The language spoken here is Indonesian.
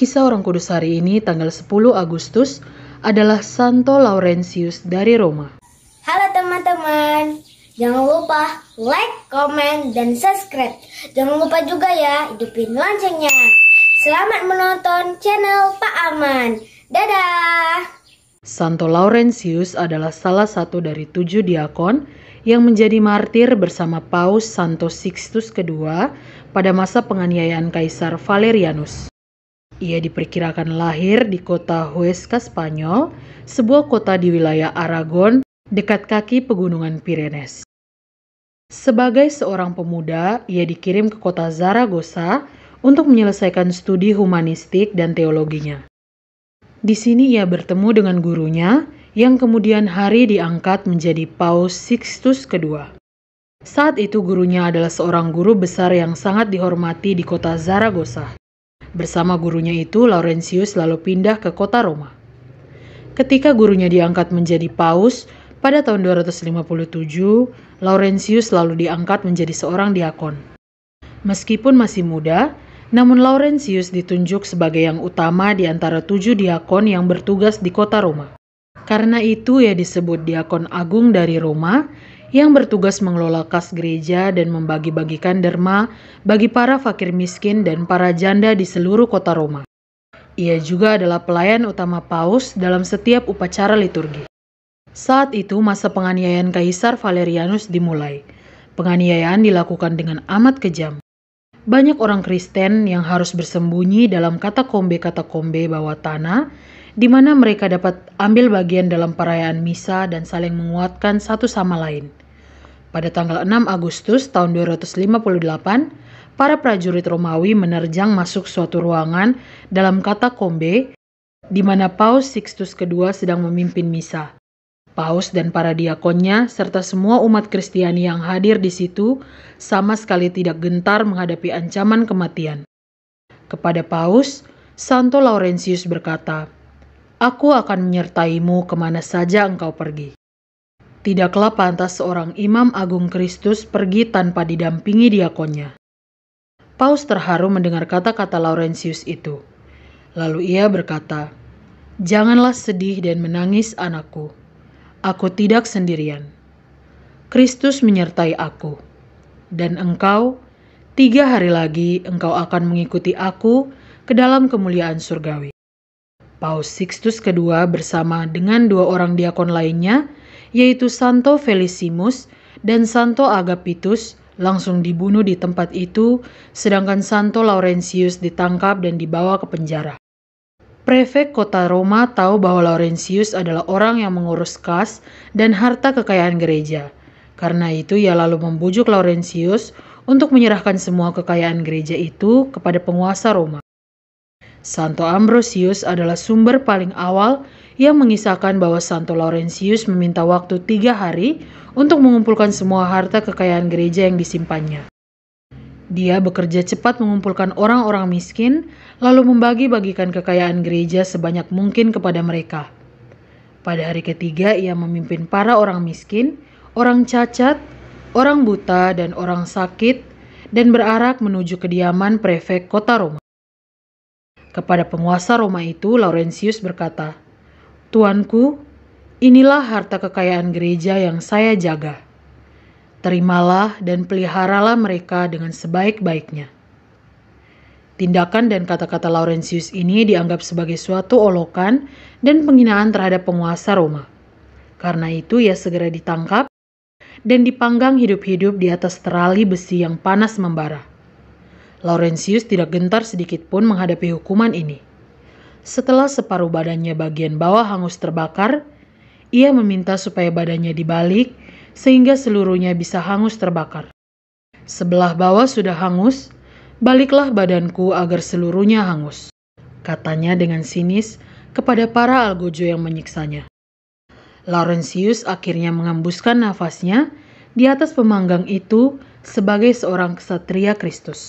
Kisah Orang Kudus hari ini tanggal 10 Agustus adalah Santo Laurentius dari Roma. Halo teman-teman, jangan lupa like, komen, dan subscribe. Jangan lupa juga ya, hidupin loncengnya. Selamat menonton channel Pak Aman. Dadah! Santo Laurentius adalah salah satu dari 7 diakon yang menjadi martir bersama Paus Santo Sixtus II pada masa penganiayaan Kaisar Valerianus. Ia diperkirakan lahir di kota Huesca, Spanyol, sebuah kota di wilayah Aragon dekat kaki pegunungan Pyrenees. Sebagai seorang pemuda, ia dikirim ke kota Zaragoza untuk menyelesaikan studi humanistik dan teologinya. Di sini ia bertemu dengan gurunya yang kemudian hari diangkat menjadi Paus Sixtus II. Saat itu gurunya adalah seorang guru besar yang sangat dihormati di kota Zaragoza. Bersama gurunya itu, Laurentius lalu pindah ke kota Roma. Ketika gurunya diangkat menjadi paus, pada tahun 257, Laurentius lalu diangkat menjadi seorang diakon. Meskipun masih muda, namun Laurentius ditunjuk sebagai yang utama di antara 7 diakon yang bertugas di kota Roma. Karena itu ia disebut diakon agung dari Roma yang bertugas mengelola kas gereja dan membagi-bagikan derma bagi para fakir miskin dan para janda di seluruh kota Roma. Ia juga adalah pelayan utama paus dalam setiap upacara liturgi. Saat itu masa penganiayaan Kaisar Valerianus dimulai. Penganiayaan dilakukan dengan amat kejam. Banyak orang Kristen yang harus bersembunyi dalam katakombe bawah tanah, di mana mereka dapat ambil bagian dalam perayaan misa dan saling menguatkan satu sama lain. Pada tanggal 6 Agustus tahun 258, para prajurit Romawi menerjang masuk suatu ruangan dalam katakombe, di mana Paus Sixtus II sedang memimpin misa. Paus dan para diakonnya serta semua umat Kristiani yang hadir di situ sama sekali tidak gentar menghadapi ancaman kematian. Kepada Paus, Santo Laurentius berkata, "Aku akan menyertaimu kemana saja engkau pergi." Tidaklah pantas seorang imam agung Kristus pergi tanpa didampingi diakonnya. Paus terharu mendengar kata-kata Laurentius itu. Lalu ia berkata, "Janganlah sedih dan menangis anakku. Aku tidak sendirian. Kristus menyertai aku. Dan engkau, 3 hari lagi engkau akan mengikuti aku ke dalam kemuliaan surgawi." Paus Sixtus II bersama dengan 2 orang diakon lainnya, yaitu Santo Felicissimus dan Santo Agapitus, langsung dibunuh di tempat itu, sedangkan Santo Laurentius ditangkap dan dibawa ke penjara. Prefek kota Roma tahu bahwa Laurentius adalah orang yang mengurus kas dan harta kekayaan gereja. Karena itu ia lalu membujuk Laurentius untuk menyerahkan semua kekayaan gereja itu kepada penguasa Roma. Santo Ambrosius adalah sumber paling awal yang mengisahkan bahwa Santo Laurentius meminta waktu 3 hari untuk mengumpulkan semua harta kekayaan gereja yang disimpannya. Dia bekerja cepat mengumpulkan orang-orang miskin, lalu membagi-bagikan kekayaan gereja sebanyak mungkin kepada mereka. Pada hari ketiga, ia memimpin para orang miskin, orang cacat, orang buta, dan orang sakit, dan berarak menuju kediaman prefek kota Roma. Kepada penguasa Roma itu, Laurentius berkata, "Tuanku, inilah harta kekayaan gereja yang saya jaga. Terimalah dan peliharalah mereka dengan sebaik-baiknya." Tindakan dan kata-kata Laurentius ini dianggap sebagai suatu olokan dan penghinaan terhadap penguasa Roma. Karena itu ia segera ditangkap dan dipanggang hidup-hidup di atas terali besi yang panas membara. Laurentius tidak gentar sedikit pun menghadapi hukuman ini. Setelah separuh badannya bagian bawah hangus terbakar, ia meminta supaya badannya dibalik sehingga seluruhnya bisa hangus terbakar. "Sebelah bawah sudah hangus, baliklah badanku agar seluruhnya hangus," katanya dengan sinis kepada para algojo yang menyiksanya. Laurentius akhirnya mengembuskan nafasnya di atas pemanggang itu sebagai seorang ksatria Kristus.